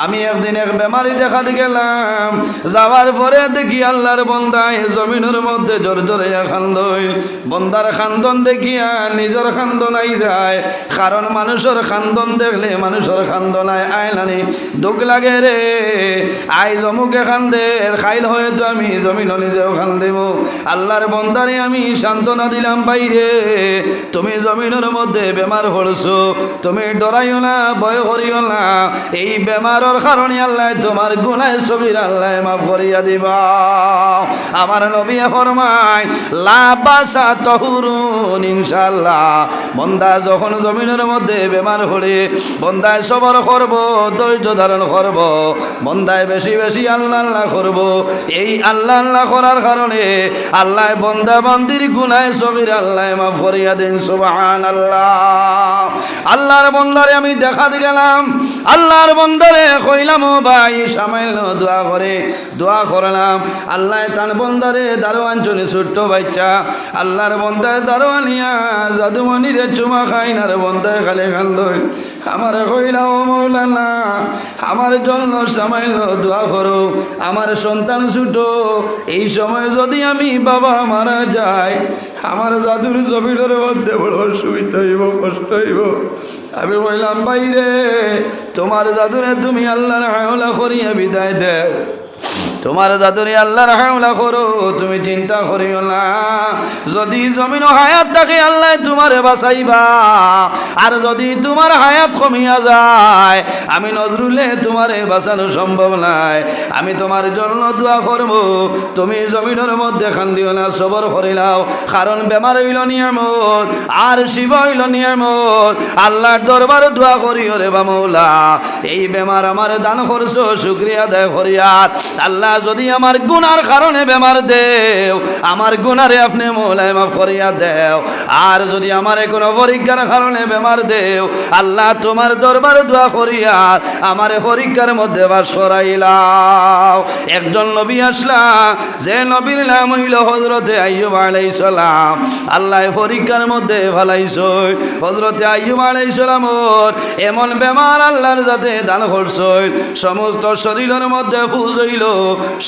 আমি একদিন এক বেমারি দেখাতে গেলাম, যাওয়ার পরে দেখি আল্লাহর বন্দায় জমিনের মধ্যে জোর জোরে খান্দই। বন্দার খান্দন দেখিয়া নিজের খান্দনাই যায়, কারণ মানুষের খান্দন দেখলে মানুষের খান্দনায় আইলানি দুঃখ লাগে রে। আই জমুকে খান্দের খাইল হয়তো আমি জমিন নিজেও খান্দেব। আল্লাহর বন্দারে আমি সান্ত্বনা দিলাম, বাইরে তুমি জমিনের মধ্যে বেমার হলছো, তুমি ডরাইও না, ভয় করিও না। এই বেমারের কারণে আল্লাহ তোমার গুনাহ সবির আল্লাহ মাফ করিয়া দিবা। আমার নবী ফরমায় লা বাসা তহুরুন ইনশাআল্লাহ। বন্দা যখন জমিনের মধ্যে বেমার হলে বন্দায় সবর করব, ধৈর্য ধারণ করব, বন্দায় বেশি বেশি আল্লাহ আল্লাহ করব। এই আল্লাহ আল্লাহ করার কারণে আল্লাহ বন্দা বান্দির গুনাহ সবির আল্লাহ মাফ করিয়া দেন। সুবহানাল্লাহ। আল্লাহর বন্দারে আমি দেখাতে গেলাম, আল্লাহর বন্দারে কইলাম ও ভাই সামান্য দোয়া করে, দোয়া করলাম। আল্লাহ তার বন্দারে দারোয়ান চলে ছোট্ট বাচ্চা, আল্লাহর বন্দায় দারোয়ানিয়া জাদুমণিরে চুমা খাইনার বন্দায় খালে খান্দই। আমার কইলাম ও মৌলানা আমার জন্য সামান্য দোয়া করো, আমার সন্তান ছোট, এই সময় যদি আমি বাবা মারা যায় আমার জাদুর জমিনের মধ্যে বড় অসুবিধা হইব, কষ্ট হইব। আমি বললাম বাইরে তোমার জাদুরে তুমি আল্লাহর হাওলা করিয়া বিদায় দে, তোমার জাদুরে আল্লাহর হাওলা করো, তুমি চিন্তা করিও না। যদি জমিন হায়াত থাকে আল্লাহ তোমারে বাঁচাইবা, আর যদি তোমার হায়াত কমিয়া যায় আমি নজরুলে তোমারে বাঁচানো সম্ভব নাই। আমি তোমার জন্য দোয়া করব, তুমি জমিনের মধ্যে খান্দিও না, সবর করিলাও। কারণ বেমার হইল নিয়ামত, আর শিব হইল নিয়ামত। আল্লাহর দরবার দোয়া করিও রে বা মৌলা, এই বেমার আমার দান করছো, শুকরিয়া আদায় করিয়ার। আল্লাহ যদি আমার গুনার কারণে বেমার দেও, আমার গুনারে আপনি মৌলায় মাফ করিয়া দেও। আর যদি আমার কোনো পরীক্ষার কারণে বেমার দেও আল্লাহ তোমার দরবার দোয়া করিয়া আমার পরীক্ষার মধ্যে বাস করাইলাও। একজন নবী আসলা, যে নবীর নাম হইল হযরতে আইয়ুব আলাইহিস সালাম। আল্লাহ পরীক্ষার মধ্যে ফলাইছই হযরতে আইয়ুব আলাইহিস সালামর এমন বেমার আল্লাহর যাতে দান করছই, সমস্ত শরীরের মধ্যে ফুজ হইল,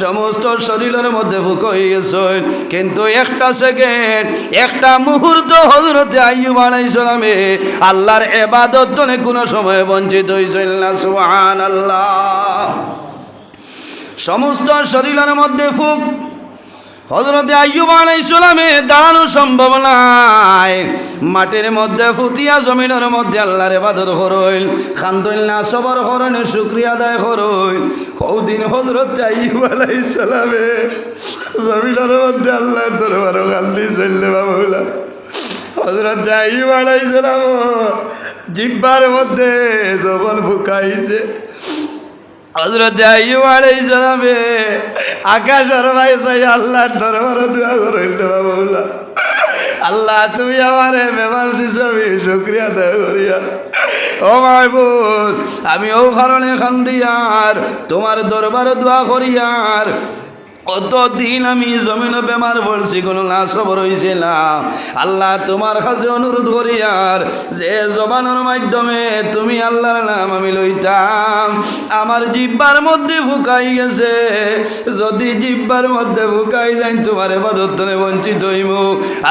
সমস্ত শরীরের মধ্যে ফুক হয়ে গেছে। কিন্তু একটা সেকেন্ড, একটা মুহূর্ত হযরতে আইয়ুব আলাইহিস সালামে আল্লাহর ইবাদত থেকে কোনো সময় বঞ্চিত হইছিল না। সুবহানাল্লাহ। সমস্ত শরীরের মধ্যে ফুক, হযরতে আইয়ুব আলাইহিস সালামে দাঁড়ানো সম্ভব নাই। মাটির মধ্যে ফুটিয়া জমিনের মধ্যে আল্লাহর ইবাদত করইল, খান্দইল না, সবর করেন, শুকরিয়া আদায় করইল। ওদিন হযরতে আইয়ুব আলাইহিস সালামে জমিনের মধ্যে আল্লাহর দরবারে কান্দি চললে বাবুলা। হযরতে আইয়ুব আলাইহিস সালাম জিহ্বার মধ্যে যখন ফুকাইছে, হযরতে আইয়ুব আলাইহিস সালামে আকাশের ভাই চাই আল্লাহর দরবারে দোয়া করিল বাবুলা। আল্লাহ তুমি আমারে বেমার দিছ, আমি শুকরিয়া আদায় করিয়া। ও মাহবুব আমি ও কারণে খান্দিয়ার তোমার দরবারে দোয়া করিয়ার। কতদিন আমি জমিন বেমার পড়ছি, কোনো না সবর হইছে না। আল্লাহ তোমার কাছে অনুরোধ করি আর যে জবানের মাধ্যমে তুমি আল্লাহর নাম আমি লইতাম, আমার জিহ্বার মধ্যে ফুকাই গেছে। যদি জিহ্বার মধ্যে ফুকাই যাই তোমার ইবাদত থেকে বঞ্চিত হইব।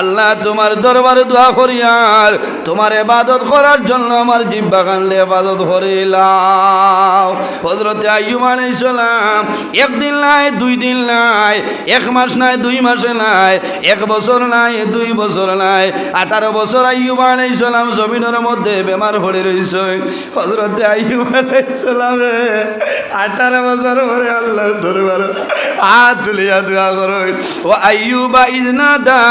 আল্লাহ তোমার দরবারে দোয়া করি আর তোমার ইবাদত করার জন্য আমার জিহ্বা কানলে ইবাদত করিলাম। হযরতে আইয়ুব আলাইহিস সালাম একদিন নাই, দুই দিন নাই, এক মাস নাই, 2 মাস নাই, 1 বছর নাই, 2 বছর নাই, 18 বছর আইয়ুব আলাইহিস সালাম জমিনের মধ্যে বেমার পড়ে রইছে। হযরতে আইয়ুব আলাইহিস সালামে 18 বছর পরে আল্লাহর দরবারে হাত তুলিয়া দোয়া করেন। ও আইয়ুবা ইজনাদা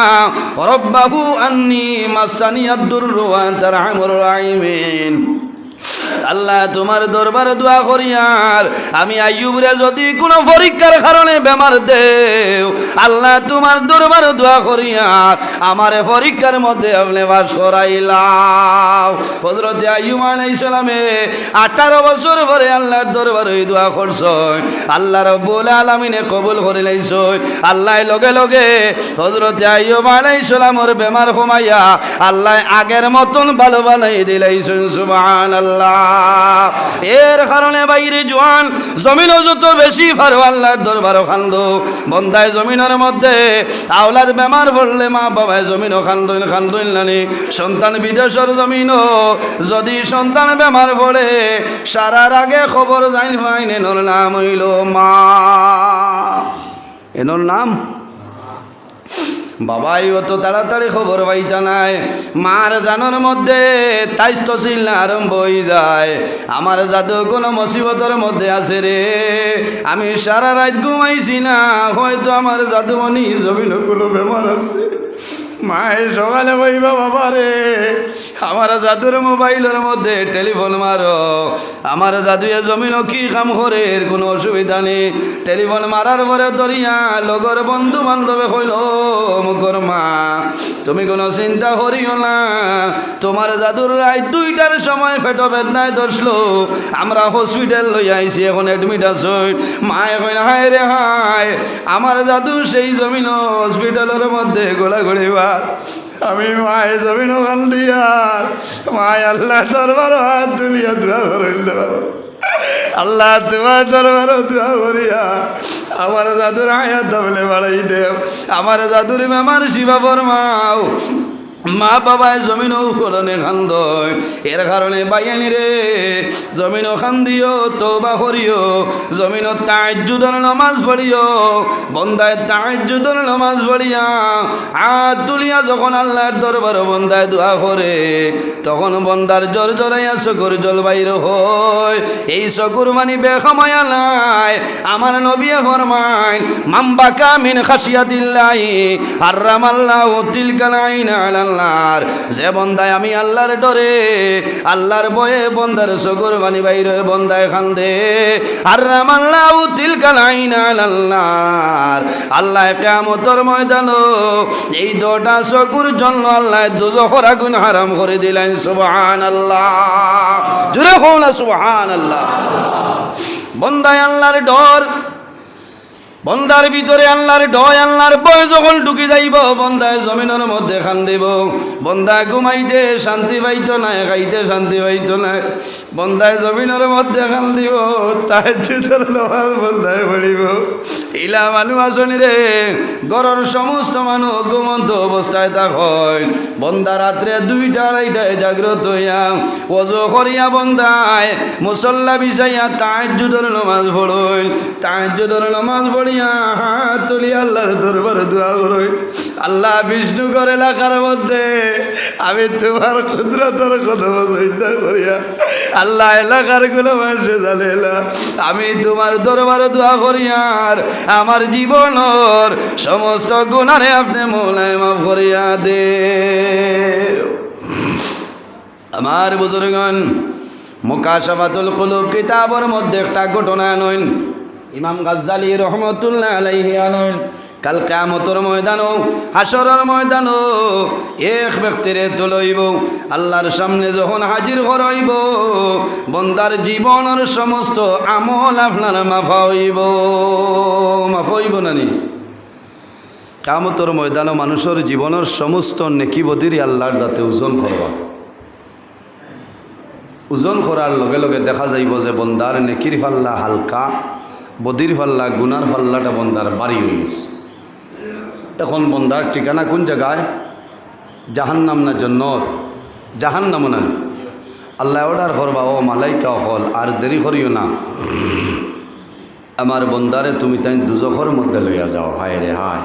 রাব্বাহু আন্নী মাসানিয়াদ দুররু ওয়া আনতা আরহামুর রাহিমিন। আল্লাহ তোমার দরবারে দোয়া করি আর আমি আইয়ুবরে যদি কোনো পরীক্ষার কারণে বেমার দেও, আল্লাহ তোমার দরবারে দোয়া করি আর আমার পরীক্ষার মধ্যে আপনি বাস করাইলাও। হযরতে আইয়ুব আলাইহিস সালামে 18 বছর পরে আল্লাহর দরবারে দোয়া করছেন। আল্লাহ রাব্বুল আলামিনে কবুল করে লাইছেন। আল্লাহ লগে লগে হযরতে আইয়ুব আলাইহিস সালামের বেমার কমাইয়া আল্লাহ আগের মতন ভালো বানাই দিলাইছেন। সুবহানাল্লাহ। আল্লাহ। এর কারণে বাইরে জোয়ান জমিনও যত বেশি পারো আল্লাহর দরবারও খান্দো। বন্দায় জমিনের মধ্যে আওলাদ বেমার পড়লে মা বাবায় জমিনও খান্দইল নানি। সন্তান বিদেশের জমিনও যদি সন্তান বেমার পড়ে সারার আগে খবর যাইল পাইন এনোর নাম হইল মা। এনোর নাম বাবাই অত তাড়াতাড়ি খবর পাইতা নাই। মার জানোর মধ্যে তাইস্ত চিল্লা আরম্ভ হয়ে যায়, আমার জাদু কোনো মুসিবতের মধ্যে আছে রে, আমি সারা রাত ঘুমাইছি না, হয়তো আমার জাদুমণি জমিন কোনো বেমার আছে। মায়ে সকালে বইবা বাবা রে আমার জাদুর মোবাইলের মধ্যে টেলিফোন মারো, আমার জাদুয়ে জমিনও কি কাম করে এর কোনো অসুবিধা নেই। টেলিফোন মারার পরে দরিয়া লগর বন্ধু বান্ধবে হইল মুখর মা তুমি কোনো চিন্তা করিও না, তোমার জাদুর রাত 2টার সময় পেট বেদনায় ধরলো, আমরা হসপিটাল লই আইছি, এখন অ্যাডমিট আছই। মায়ে কইল হায় রে হায় আমার জাদু সেই জমিন হসপিটালের মধ্যে গোলাগুড়িবার। আমি মায়ে জমিন ওখান দিয়ার মায় আল্লাহ দরবার হাত তুলিয়া দোয়া করিল, আল্লাহ তোমার দরবার দোয়া করিয়া আমার জাদুর হায়াত বলে বাড়াই দেব, আমার জাদুর মেমার শিবা ফরমাও। মা বাবায় জমিনও ফলনে খান্দ, এর কারণে বাইয়ানি রে জমিনও খান্দিও তওবা করিও, জমিনও তাহাজ্জুদের নামাজ পড়িও। বন্দায় তাহাজ্জুদের নামাজ পড়িয়া হাত তুলিয়া যখন আল্লাহর দরবারে বন্দায় দোয়া করে, তখন বন্দার জ্বর জ্বরাইয়া চকুর জল বাইর হয়। এই চকুর মানি বেখমায়া নাই। আমার নবিয়ে ফরমাইন মাম্বাকা মিন খাশিয়াতিল্লাহি হারামাল্লাহু তিলকাল আইনা আলাল্লাহ। যে বন্দায় আমি আল্লাহর ডরে আল্লাহর ভয়ে বন্দার চকুর পানি বাইরে বন্দায় খান্দে, হারামাল্লাহু তিলকাল আইনা আলাল্লাহ। আল্লাহ কিয়ামতের ময়দানে এই 2টা চকুর জন্য আল্লাহ দোজখের আগুন হারাম করে দিলেন। সুবহানাল্লাহ, জোরে বলুন সুবহানাল্লাহ। বন্দায় আল্লাহর ডর, বন্দার ভিতরে আল্লাহর ডয় আল্লাহর ভয় যখন ঢুকি যাইব, বন্দায় জমিনের মধ্যে খান দিব। বন্দা ঘুমাইতে শান্তি পাইতো না, খাইতে শান্তি পাইতো না, বন্দায় জমিনের মধ্যে খান দিব। তাহাজ্জুদের নামাজ বন্দায় পড়িব। ইলা মানুষ আসনি রে ঘরের সমস্ত মানুষ ঘুমন্ত অবস্থায় থাকয়, বন্দা রাত্রে 2টা-2:30টায় জাগ্রত হইয়া ওযু করিয়া বন্দায় মুসল্লা বিছাইয়া তাহাজ্জুদের নামাজ পড়ই। তাহাজ্জুদের নামাজ পড়ি হাত তুলি আল্লাহর দরবারে দোয়া করই, আল্লাহ বিষ্ণুগড় এলাকার মধ্যে আমি তোমার কুদরতের কথা চিন্তা করিয়া আল্লাহ এলাকার গুলো মানুষে জানে না, আমি তোমার দরবারে দোয়া করিয়ার আমার জীবনের সমস্ত গুনারে আপনি মৌলায় মাফ করিয়া দে। আমার বুজুর্গণ মুকাশাফাতুল কুলুব কিতাবের মধ্যে একটা ঘটনা নয়, ইমাম গাজ্জালী রহমতুল্লাহ আলাইহি আনন কাল কিয়ামতের ময়দানও হাসরের ময়দানও এক ব্যক্তিরে তুলইব, আল্লাহর সামনে যখন হাজির করাইব বন্দার জীবনের সমস্ত আমল আপনার মাফ হইব নানি। কিয়ামতের ময়দানও মানুষের জীবনের সমস্ত নেকি বদিরি আল্লাহর যাতে ওজন করবা, ওজন করার লগে লগে দেখা যাইব যে বন্দার নেকির পাল্লা হালকা, বদির পাল্লা গুনার পাল্লাটা বন্দার বাড়ি হয়ে গেছে। এখন বন্দার ঠিকানা কোন জায়গায়? জাহান্নাম না জান্নাত? জাহান্নাম না। আল্লাহ অর্ডার করবা ও মালাইকা হল আর দেরি করিও না, আমার বন্দারে তুমি তাই দুজখের মধ্যে লইয়া যাও। হায় রে হায়,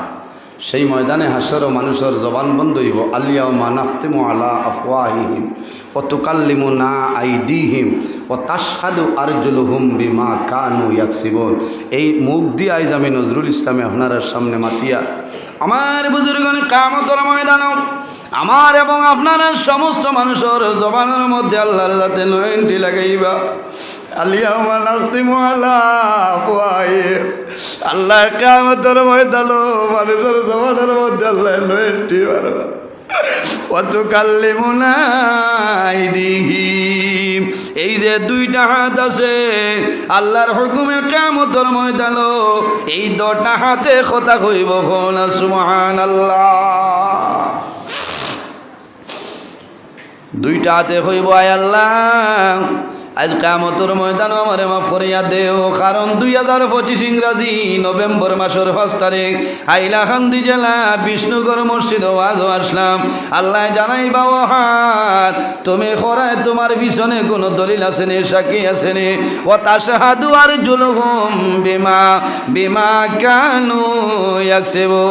সেই ময়দানে হাসর মানুষের জবান বন্ধ হইব। আলিয়াউমা নাখতিমু আলা আফওয়াহিহিম ওয়া তুকাল্লিমুনা আইদিহিম ওয়া তাশহাদু আরজুলুহুম বিমা কানু ইয়াকসিবুন। এই মুখ দিয়ে আইজ আমি নজরুল ইসলামে আপনার সামনে মাতিয়া আমার বুজুর্গণ কিয়ামতের ময়দানে আমার এবং আপনার সমস্ত মানুষের জবানের মধ্যে আল্লাহর যাতে নয়নটি লাগাইবা। আলিয়াউমা নাখতিমু আলা আফওয়াহিহিম, আল্লাহ কিয়ামতের ময়দানে মানুষের জবানের মধ্যে আল্লাহ নয়নটি মারবা। ওয়া তুকাল্লিমুনা আইদিহিম, এই যে 2টা হাত আছে আল্লাহর হুকুমে কিয়ামতের ময়দানে এই 2টা হাতে কথা কইব সুবহানাল্লাহ। দুইটা হাতে হইব আয় আল্লাহ আজ কিয়ামতের ময়দান আমারে মাফ করিয়া দেও কারণ 2025 ইংরাজি নভেম্বর মাসের 5 তারিখ হাইলাকান্দি জেলা বিষ্ণুগড় মসজিদ ওয়াজ আসলাম আল্লাহ জানাই বাবা হাত তুমি খরায় তোমার পিছনে কোনো দলিল আছে নি সাক্ষী আছে নি ও তাশহাদু আরজুলহুম বিমা কানু ইয়াকসিবু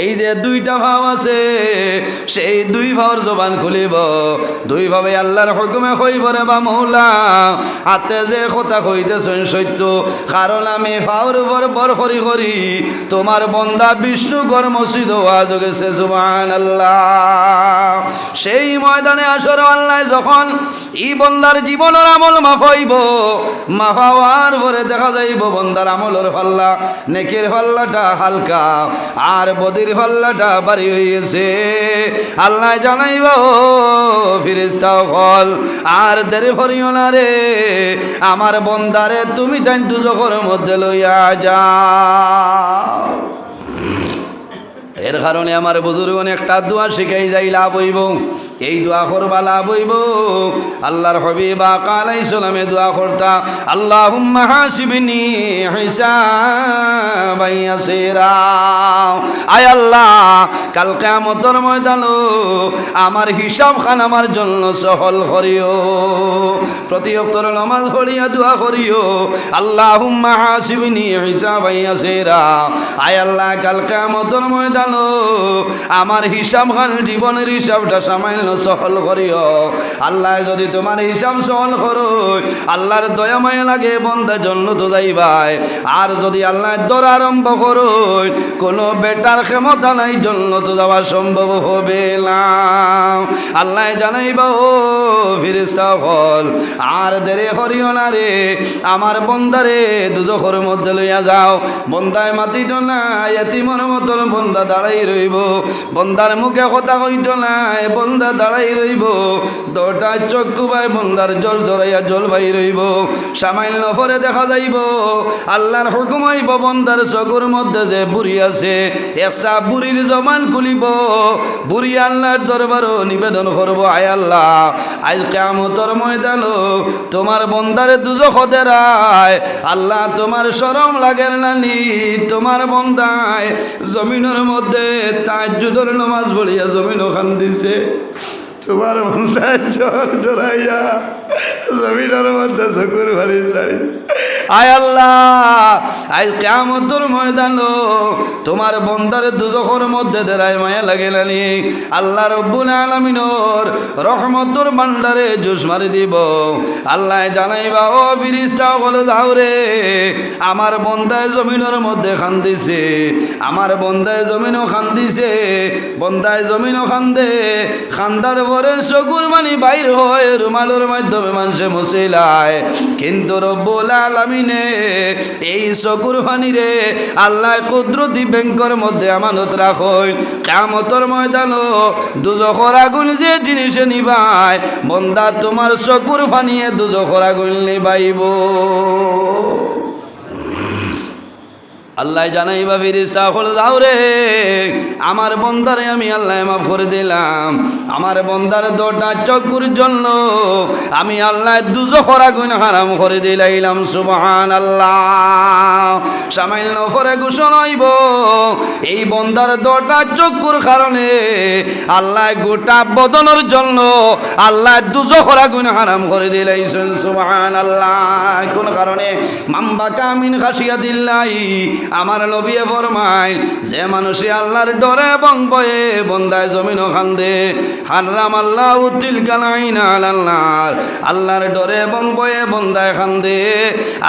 এই যে দুইটা ভাব আছে সেই দুই ভাবের জবান খুলিব দুই ভাবে আল্লাহর হুকুমে হইব রে বা মওলা হাতে যে কথা কইতেছেন সত্য কারণ আমি ফাউর বর করি করি তোমার বন্দা বিষ্ণু গড় মসজিদ ওয়াজ গেছে সুবহানাল্লাহ সেই ময়দানে আসর আল্লাহ যখন এই বন্দার জীবনের আমল মাফ হইব মাফ হওয়ার পরে দেখা যাইব বন্দার আমলের পাল্লা নেকির পাল্লাটা হালকা আর বদির পাল্লাটা ভারী হইছে আল্লাহ জানাইব ফেরেশতা হল আর দেরি করিও না রে আমার বন্দারে তুমি তাই দুজখের মধ্যে লইয়া যাও এর কারণে আমার বুজুর্গণ একটা দোয়া শিখাই যাই লাভ হইব এই দোয়া করবা লাভ হইব আল্লাহর হাবিব আলাইহিস সালামে দোয়া করতা আল্লাহুম্মা হাসিবনি হিসাবান ইয়াসিরা আয় আল্লাহ কাল কিয়ামতের ময়দানে আমার হিসাব খান আমার জন্য সহল করিও প্রতি ওয়াক্তের নামাজ পড়িয়া দোয়া করিও আল্লাহুম্মা হাসিবনি হিসাবান ইয়াসিরা আয় আল্লাহ কাল কিয়ামতের ময়দানে আমার হিসাব খান জীবনের হিসাবটা সামান্য সহল করিও আল্লাহ যদি তোমার হিসাব সহল করো আল্লাহর দয়া মায়া লাগে বন্দা জন্য তো যাইবাই আর যদি আল্লাহ দর আরম্ভ করো কোনো বেটার ক্ষমতা নাই জন্য তো যাওয়া সম্ভব হবে না আল্লাহ জানাইবা ও ফেরেশতা হল আর দেরি করিও না রে আমার বন্দারে দুজখের মধ্যে লইয়া যাও বন্দায় মাতিত না এতিমের মতন বন্দা দাঁড়াই রইব বন্দার মুখে কথা কইত নাই বন্দা দাঁড়াই রইব দরটা চক্ষু ভাই বন্দার জল ধরাইয়া জল ভাই রইব সামান্য পরে দেখা যাইব আল্লাহর হুকুম হইব বন্দার চকুর মধ্যে যে বুড়ি আছে একসা বুড়ির জবান খুলিব বুড়ি আল্লাহর দরবারও নিবেদন করব আয় আল্লাহ আজ কিয়ামতের ময়দান তোমার বন্দারে দুজখ দেরায় আল্লাহ তোমার শরম লাগের নানি তোমার বন্দায় জমিনের মধ্যে তাহাজ্জুদের নামাজ পড়িয়া জমিন ওখান দিছে তোমার বন্দায় জ্বর জড়াইয়া জমিনের মধ্যে চকুর ভালি ছাড়ি আয় আল্লাহ আজ কিয়ামতের ময়দান তোমার বন্দার দুজখের মধ্যে দেরায় মায়া লাগে নানি আল্লাহ রব্বুল আলামিনের রহমতের ভান্ডারে জোশ মারি দিব আল্লাহ জানাইবা ও ফেরেশতা বলে যাও রে আমার বন্দায় জমিনের মধ্যে খান্দিছে আমার বন্দায় জমিনও খান্দিছে বন্দায় জমিনও খান্দে খান্দার পরে চকুর পানি বাইর হয় রুমালের মাধ্যমে মানুষে মুছিলায় কিন্তু রব্বুল আলামিনে এই চকুর পানি রে আল্লাহ কুদরতি ব্যাংকের মধ্যে আমানত রাখই কিয়ামতের ময়দান দুজখের আগুন যে জিনিসে নিবাই বন্দা তোমার চকুর পানিয়ে দুজখের আগুন নিবাইব আল্লাহ জানাইবা ফেরেশতা হলে যাও রে আমার বন্দারে আমি আল্লাহ মাফ করে দিলাম আমার বন্দার দরটা চকুর জন্য আমি আল্লাহ দুজখের আগুন হারাম করে দিলাইলাম সুবহানাল্লাহ সামান্য পরে ঘোষণা হইব এই বন্দার দরটা চকুর কারণে আল্লাহ গোটা বদনের জন্য আল্লাহ দুজখের আগুন হারাম করে দিলাইছেন সুবহানাল্লাহ কোন কারণে মাম্বা কামিন খাশিয়াতিল্লাহি আমার নবী ফরমায় যে মানুষে আল্লাহর ডরে এবং ভয়ে বন্দায় জমিনও খান্দে হারাম আল্লাহ তিলকাল আইনা আল্লাহর আল্লাহর ডরে এবং ভয়ে বন্দায় খান্দে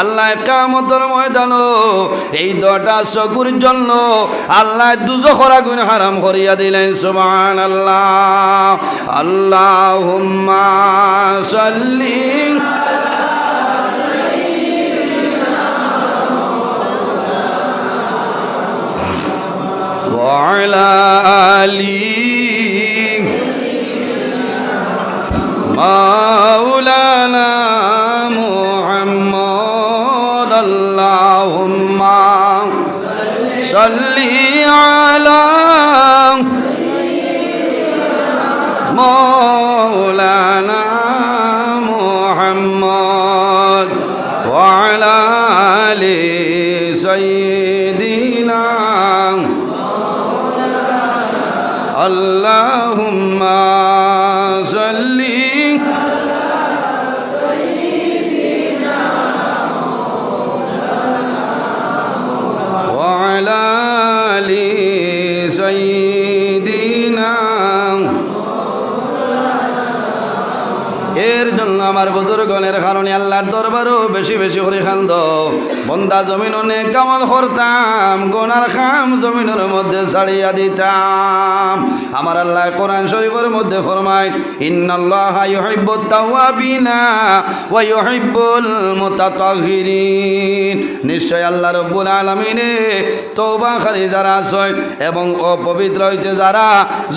আল্লাহ কিয়ামতের ময়দান এই দটা চকুর জন্য আল্লাহ দুজখের আগুন হারাম করিয়া দিলেন সুবহানাল্লাহ আল্লাহুম্মা সাল্লি وعلى آله مولانا محمد اللهم صل على مولانا আলি সাইয়্যিদিনা আল্লাহুম্মা সাল্লি ওয়া আলা আলি সাইয়্যিদিনা। এর জন্য আমার বুজুর্গণের কারণে আল্লাহর দরবারও বেশি বেশি করে খান্দ বন্দা জমিন অনেক কামাল করতাম, গোনার খাম জমিনের মধ্যে ছাড়িয়া দিতাম। আমার আল্লাহ কোরআন শরীফের মধ্যে ফরমায়, ইন্নাল্লাহা ইউহিব্বুত তাওয়াবিনা ওয়া ইউহিব্বুল মুতাতাহহিরিন। নিশ্চয় আল্লাহ রব্বুল আলামিনে তওবাকারী যারা আছে এবং অপবিত্র হইতে যারা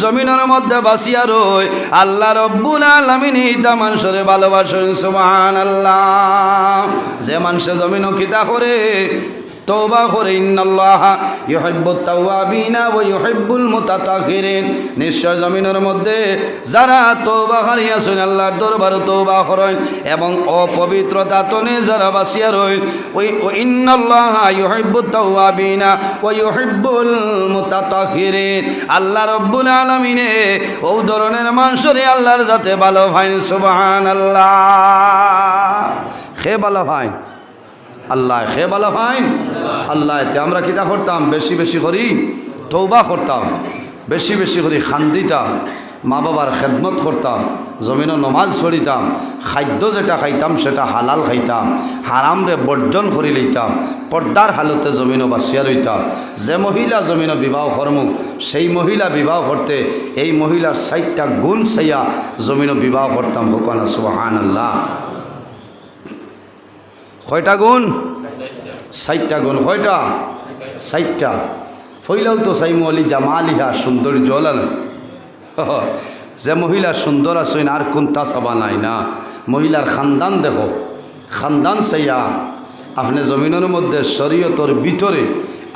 জমিনের মধ্যে বাসিয়া রয়, আল্লাহ রব্বুল আলামিন ইতা মানুষের ভালোবাসেন। সুবহানাল্লাহ। যে মানুষে জমিন কিতা করে তওবা করে, ইন্নাল্লাহা ইউহিব্বুত তাওয়াবিনা ওয়া ইউহিব্বুল মুতাতাহহিরিন। নিশ্চয় জমিনের মধ্যে যারা তওবাকারী আছেন, আল্লাহর দরবারে তওবা করেন এবং অপবিত্রতা তনে যারা বাঁচিয়া রয়, ওই ইন্নাল্লাহা ইউহিব্বুত তাওয়াবিনা ওয়া ইউহিব্বুল মুতাতাহহিরিন। আল্লাহ রাব্বুল আলামিনে ও ধরনের মানুষরে আল্লাহর যাতে ভালো ভাই। সুবহানাল্লাহ। খে ভালো ভাই আল্লাহ, খে ভালো ভাই আল্লাহ। এতে আমরা কিতা করতাম, বেশি বেশি করি তওবা করতাম, বেশি বেশি করি খান্দিতাম, মা বাবার খেদমত করতাম, জমিনও নমাজ পড়িতাম, খাদ্য যেটা খাইতাম সেটা হালাল খাইতাম, হারামরে বর্জন করি লইতাম, পর্দার হালতে জমিনও বাঁচিয়া রইতাম। যে মহিলা জমিনও বিবাহ কর্ম, সেই মহিলা বিবাহ করতে এই মহিলার 60টা গুণ চাইয়া জমিনও বিবাহ করতাম। হোকানা সুবহানাল্লাহ। কয়টা গুণ? 60টা গুণ। কয়টা? 60টা। ফইলাও তো সাইমু আলী জামালিহা, সুন্দর জলাল। যে মহিলা সুন্দর আছেন আর কোনটা চাবা নাই না, মহিলার খানদান দেখো, খানদান চাইয়া আপনি জমিনের মধ্যে শরীয়তর ভিতরে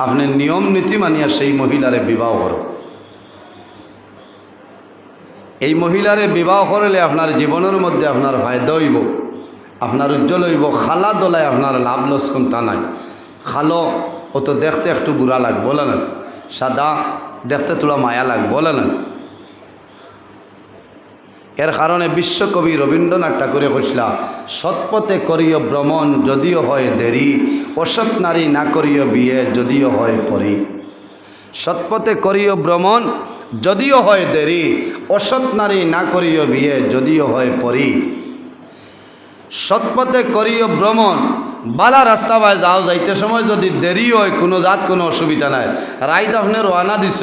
আপনি নিয়ম নীতি মানিয়া সেই মহিলারে বিবাহ করো। এই মহিলারে বিবাহ করলে আপনার জীবনের মধ্যে আপনার ফায়দা হইব, আপনার উজ্জ্বল হইব। খালা দলায় আপনার লাভ লস কোনটা নাই। খালো ও তো দেখতে একটু বুড়া লাগ বলে না, সাদা দেখতে তোলা মায়া লাগ বলে না। এর কারণে বিশ্বকবি রবীন্দ্রনাথ ঠাকুরে কইসলা, সৎপথে করিও ভ্রমণ যদিও হয় দেরি, অসৎ নারী না করিও বিয়ে যদিও হয় পরি। সৎপথে করিও ভ্রমণ যদিও হয় দেরি, অসৎ নারী না করিও বিয়ে যদিও হয় পরি। সৎপথে করিও ভ্রমণ, বালা রাস্তা বাই যাও, যাইতে সময় যদি দেরি হয় কোনো জাত কোনো অসুবিধা নাই। রাইত আপনি রওনা দিছ,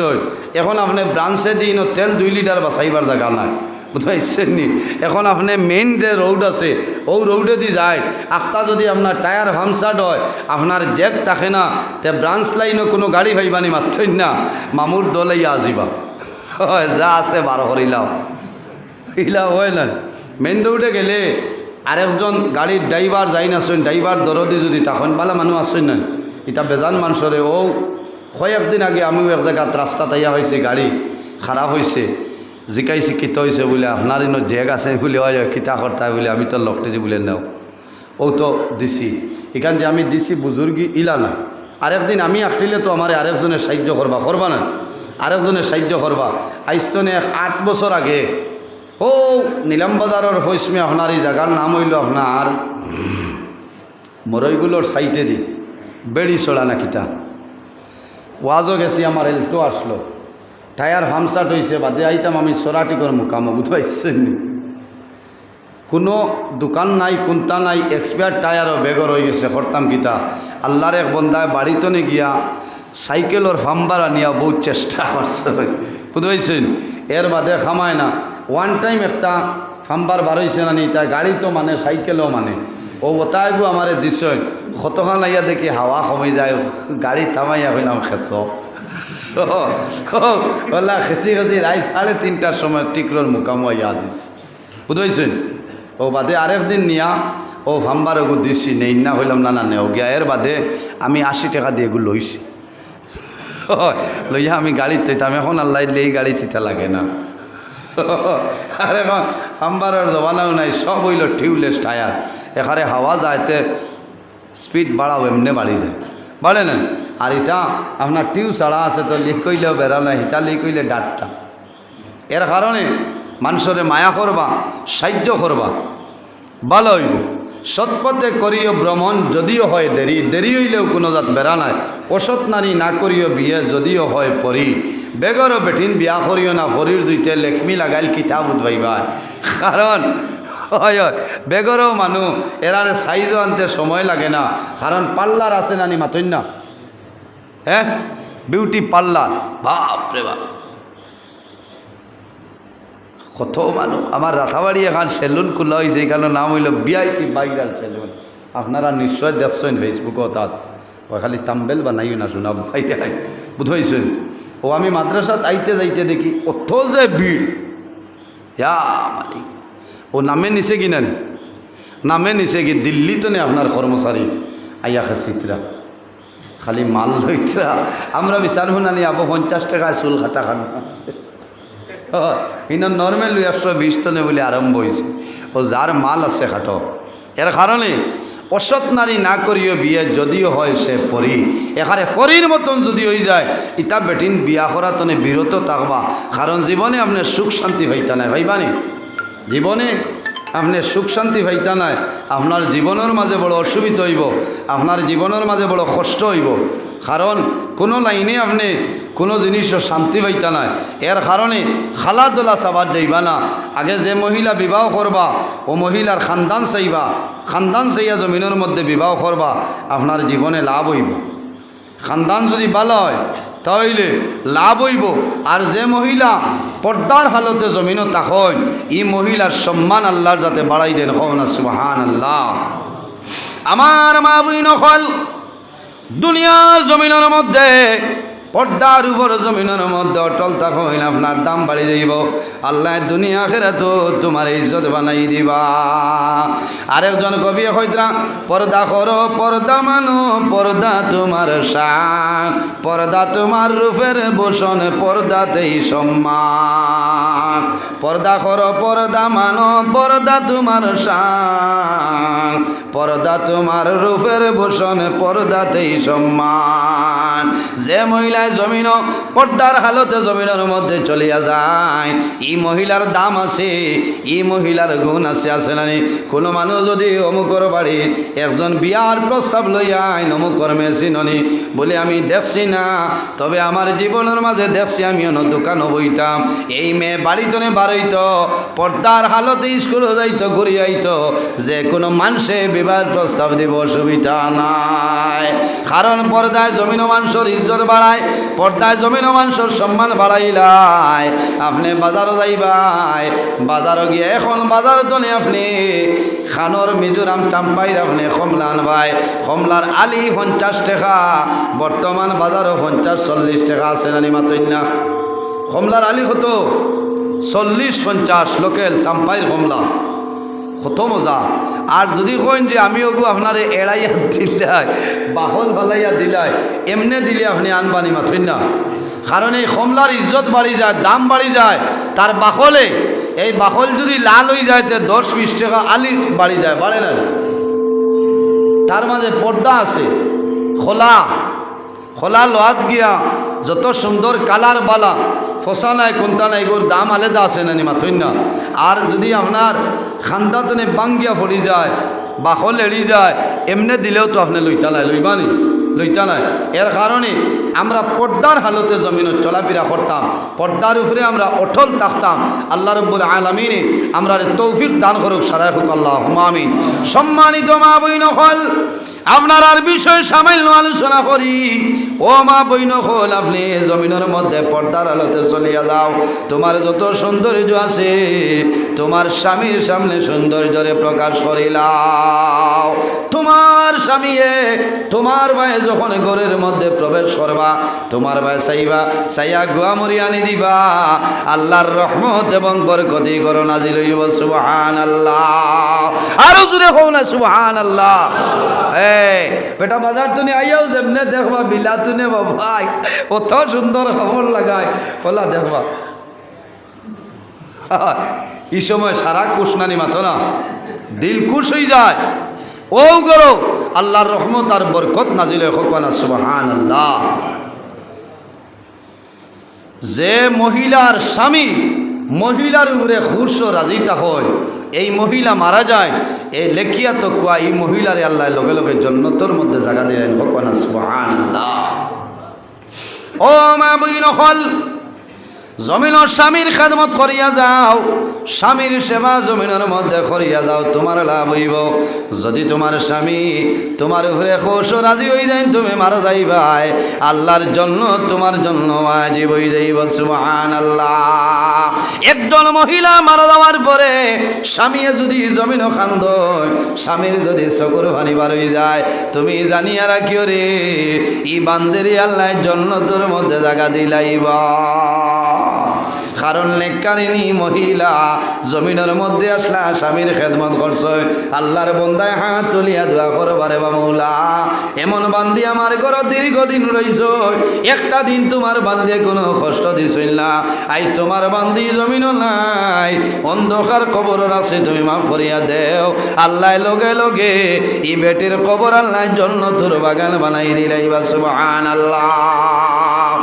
এখন আপনি ব্রাঞ্চে দিন তেল 2 লিটার বাঁচাইবার জায়গা নাই, বুঝতে নি। এখন আপনি মেইন যে রোড আছে ও রোডে দি যায়, আখটা যদি আপনার টায়ার পাংচার হয়, আপনার জ্যাক থাকে না, তে ব্রাঞ্চ লাইনও কোনো গাড়ি ভাইবানি মাত্রই না, মামুর দলাইয়া আসিবা। হয় যা আছে 12 করিলাও ইলাও হয় না। মেইন রোডে গেলে আরেকজন গাড়ির ড্রাইভার যাই না আসেন, ড্রাইভার দরদি যদি তখন বালা মানুষ আসেন না, এটা বেজান মানুষরে। ও কয়েকদিন আগে আমিও এক জায়গাত রাস্তা তাইয়া হয়েছে, গাড়ি খারাপ হয়েছে, জিকাইছি কিতা হয়েছে বলে, আপনার ইনো জেগ আছে বলে, হয় কিতা করতা বলে, আমি তো লকটেছি বলে নাও। ও তো দিছি এখান যে আমি দিছি বুজুর্গি ইলা না। আরেকদিন আমি আসলে তো আমার আরেকজনের সাহায্য করবা না, আরেকজনের সাহায্য করবা। আইস্তনে 8 বছর আগে ও নীলাম বাজারের হইসমে আপনার এই জায়গার নাম হইল আপনার মরইগুলোর সাইটে দি বেড়ি ছড়া না কিতা ওয়াজও গেছি, আমার এলটো আসলো, টায়ার হামসাট হয়েছে, বাদে আইতাম আমি সরাটিকর মুকামো, বুঝতে কোনো দোকান নাই, কোনটা নাই, এক্সপায়ার টায়ারও বেগর হয়ে গেছে। করতাম কিতা, আল্লাহর এক বন্দায় বাড়িতে নে গিয়া সাইকেলের ফাম্বার আনিয়া বহুত চেষ্টা করছে, বুঝতে এর বাদে খামায় না। ওয়ান টাইম একটা ফাম্বার বার হয়েছে না নি, তাই গাড়ি তো মানে সাইকেলও মানে, ও ওটাইগু আমারে দিছই, কতক্ষণ লাইয়া দেখি হাওয়া কমে যায়, গাড়ি থামাইয়া হইলাম খেস ওলা খেসি খেসি রাই 3:30টার সময় টিকরোর মুকামো ইয়া দিস, বুঝেছেন। ও বাদে আরেকদিন নিয়া ও ফাম্বার ওগু দিছি, নেই না হইলাম না নেও গিয়া। এর বাদে আমি 80 টাকা দিয়ে এগুলো লইছি, লইয়া আমি গাড়ি থইতাম। এখন আল্লাহ দিলে এই গাড়ি থিতা লাগে না। আর এখন ফাম্বারের জমানাও নাই, সব হইল টিউবলেস টায়ার, এখানে হাওয়া যাইতে স্পিড বাড়াও এমনি বাড়ি যায়, বাড়ে না। আর এটা আপনার টিউ ছাড়া আছে তো লিক কইলেও বেড়া না, হিতা লিক কইলে ডাটটা। এর কারণে মানুষরে মায়া করবা, সাহায্য করবা, ভালো হইব। সৎপথে করিও ভ্রমণ যদিও হয় দেরি, দেরি হইলেও কোনো জাত বেড়া নাই। অসৎ নারী না করিও বিয়ে যদিও হয় পরি, বেগরও বেঠিন বিয়া করিও না ভরির জুইতে লেখমি লাগাইল কিতাব উদ্ভাইবা। কারণ হয় হয় বেগরও মানুষ এরারে সাইজও আনতে সময় লাগে না, কারণ পার্লার আছে নানি মাতই না, হ্যাঁ বিউটি পার্লার, বাপরে বাপ কত মানুষ। আমার রাথাবাড়ি এখন সেলুন খোলা হয়েছে, এখানে নাম হইল ভিআইপি ভাইরাল সেলুন। আপনারা নিশ্চয় দেখছেন ফেসবুকও, তাত ওই খালি তাম্বেল বানাইও না শোনা ভাই বুঝাইছেন। ও আমি মাদ্রাসাত আইতে যাইতে দেখি অত যে ভিড়, ইয়া মালিক। ও নামে নিছে কি নানি, নামে নিছে কি দিল্লিতে নে আপনার কর্মচারী আইয়া খাসিতরা খালি মাল লইতরা। আমরা বিচার শুনানি আবো 50 টাকায় চুল খাটা খান, ইনো নর্মেল 120 টনে বলে আরম্ভ হয়েছে। ও যার মাল আছে খাটো। এর কারণে অসৎ নারী না করিও বিয়ে যদিও হয় সে পরি, এখানে পরীর মতন যদি হয়ে যায় ইতা বেটিন বিয়া করা তনে বিরত থাকবা। কারণ জীবনে আপনার সুখ শান্তি পাইতা নাই ভাইবানি, জীবনে আপনি সুখ শান্তি পাইতা নাই। আপনার জীবনের মাঝে বড় অসুবিধা হইব, আপনার জীবনের মাঝে বড় কষ্ট হইব। কারণ কোনো লাইনে আপনি কোনো জিনিসও শান্তি পাইতা নাই। এর কারণে খালাদোলা চাবার যাইবা না। আগে যে মহিলা বিবাহ করবা ও মহিলার খানদান চাইবা, খানদান চাইয়া জমিনের মধ্যে বিবাহ করবা, আপনার জীবনে লাভ হইব। খানদান যদি ভালো হয় তাহলে লাভ হইব। আর যে মহিলা পর্দার হালতে জমিনও তাকন, ই মহিলার সম্মান আল্লাহর যাতে বাড়াই দেন, হওনা সুবহানাল্লাহ। আমার মা বইন হল দুনিয়ার জমিনের মধ্যে পর্দার উপর জমিনের মধ্যে অটল থাকুন, আপনার দাম বাড়ি যাইব। আল্লাহ দুনিয়া আখিরাতো তোমার ইজ্জত বানাই দিবা। আরেকজন কবি কইতরা, পর্দা করো পর্দা মানো পর্দা তোমার শান, পর্দা তোমার রূপের ভূষণ পর্দাতেই সম্মান। পর্দা করো পর্দা মানো পর্দা তোমার শান, পর্দা তোমার রূপের ভূষণ পর্দাতেই সম্মান। যে মহিলা জমিন পর্দার হালতে জমিনের মধ্যে চলিয়া যায়, ই মহিলার দাম আছে, ই মহিলার গুণ আছে, আছে না? কোনো মানুষ যদি অমুকর বাড়ি একজন বিয়ার প্রস্তাব লইয়া আইন অমুকর মেশিননি বলে আমি দেখছি না, তবে আমার জীবনের মাঝে দেখছি আমি অন্য দোকানও বইতাম। এই মেয়ে বাড়িতনে বাড়ইত, পর্দার হালতে স্কুলে যাইত, ঘুরে আইত, যে কোনো মানুষে বিবাহের প্রস্তাব দিব অসুবিধা নাই। কারণ পর্দায় জমিন মানুষের ইজ্জত বাড়ায়, পর্দায় জমিন মানুষের সম্মান বাড়াইলাই। আপনি বাজারও যাইবাই, বাজারও গিয়ে এখন বাজার তনে আপনি খানোর মিজোরাম চাম্পাইর আপনি কমলা আনবাই, কমলার আলি 50 টাকা, বর্তমান বাজারও 50-40 টাকা আছে নানি মাতই না। কমলার আলি কত? 40-50 লোকেল চাম্পাইর কমলা, কত মজা। আর যদি কইন যে আমি ওগু আপনার এড়াইয়া দিলাই, বাহল ফালাইয়া দিলাই, এমনি দিলে আপনি আনবানি মাথুন না। কারণ এই কমলার ইজ্জত বাড়ি যায়, দাম বাড়ি যায় তার বাহলে। এই বাহল যদি লাল হয়ে যায় তো 10-20 টাকা আলি বাড়ি যায়, বাড়ে না। তার মাঝে পর্দা আছে, খোলা খোলা লোহাত গিয়া যত সুন্দর কালার বালা, ফসা নাই কোনটা নাই, এগুলোর দাম আলাদা আছে নানি মাথুন না। আর যদি আপনার খান্দাতনে বাঙ্গিয়া পড়ি যায়, বাহল এড়ি যায়, এমনি দিলেও তো আপনি লইতা নাই, লইবানি লইতা নাই। এর কারণে আমরা পর্দার হালতে জমিনত চলাফেরা করতাম, পর্দার উপরে আমরা অটল থাকতাম। আল্লাহ রাব্বুল আলামিন আমরা তৌফিক দান করুক, সারাই হোক আল্লাহুম্মা আমিন। সম্মানিত মা বইন হল, আপনার আর বিষয় সামান্য আলোচনা করি। ও মা বইন হল, আপনি জমিনের মধ্যে পর্দার আলোতে চলিয়া যাও। তোমার যত সৌন্দর্য আছে তোমার স্বামীর সামনে সৌন্দর্যরে প্রকাশ করিলাও। তোমার স্বামী তোমার ভাই যখন ঘরের মধ্যে প্রবেশ করবা, তোমার ভাই চাইবা, চাইয়া গুয়া মরি আনি দিবা। আল্লাহর রহমত এবং বরকতি করো নাজিল হইব। সুবহানাল্লাহ, আরো জোরে হও না সুবহানাল্লাহ। বেটা বাজার তুমি আইয়াও যেমনে দেখবা বিলা তুনে ভাই অত সুন্দর খবর লাগায় ওলা দেখবা। এই সময় সারা কুশনানি মাথো না, দিল খুশ হয়ে যায়। ও করো আল্লাহর রহমত আর বরকত নাজিল হোক না সুবহানাল্লাহ। যে মহিলার স্বামী মহিলার উপরে খুশ ও রাজিতা হয়, এই মহিলা মারা যায়, এই লেখিয়া তো কোয়া এই মহিলারে আল্লাহ লগে লগে জান্নাতের মধ্যে জায়গা দিলেন হোক না সুবহানাল্লাহ। ও মা বইন হল জমিন স্বামীর খেদমত করিয়া যাও, স্বামীর সেবা জমিনের মধ্যে করিয়া যাও, তোমার লাভ হইব। যদি তোমার স্বামী তোমার উপরে খুশ ও রাজি হয়ে যায়, তুমি মারা যাইবাই, আল্লাহর জন্য তোমার জন্য ওয়াজিব হয়ে যাইব সুবহানাল্লাহ। একজন মহিলা মারা যাওয়ার পরে স্বামী যদি জমিন খান্দ, স্বামীর যদি চকুর পানি বার হয়ে যায়, তুমি জানিয়া রাখিও রে ই বান্দেরি আল্লাহ জান্নাতের মধ্যে জায়গা দিলাইবা। কারণ নেককারিনী মহিলা জমিনের মধ্যে আসলা স্বামীর খেদমত করছে, আল্লাহর বন্দায় হাত তুলিয়া দোয়া করবারে বা মৌলা এমন বান্দি আমার ঘর দীর্ঘদিন রইছ, একটা দিন তোমার বান্দিয়ে কোনো কষ্ট দিছই না, আইজ তোমার বান্দি জমিনও নাই, অন্ধকার কবর রাখছে, তুমি মাফ করিয়া দেও। আল্লাহ লগে লগে ই বেটির কবর আল্লাহ জান্নাতের বাগান বানাই দিলাইবা সুবহানাল্লাহ।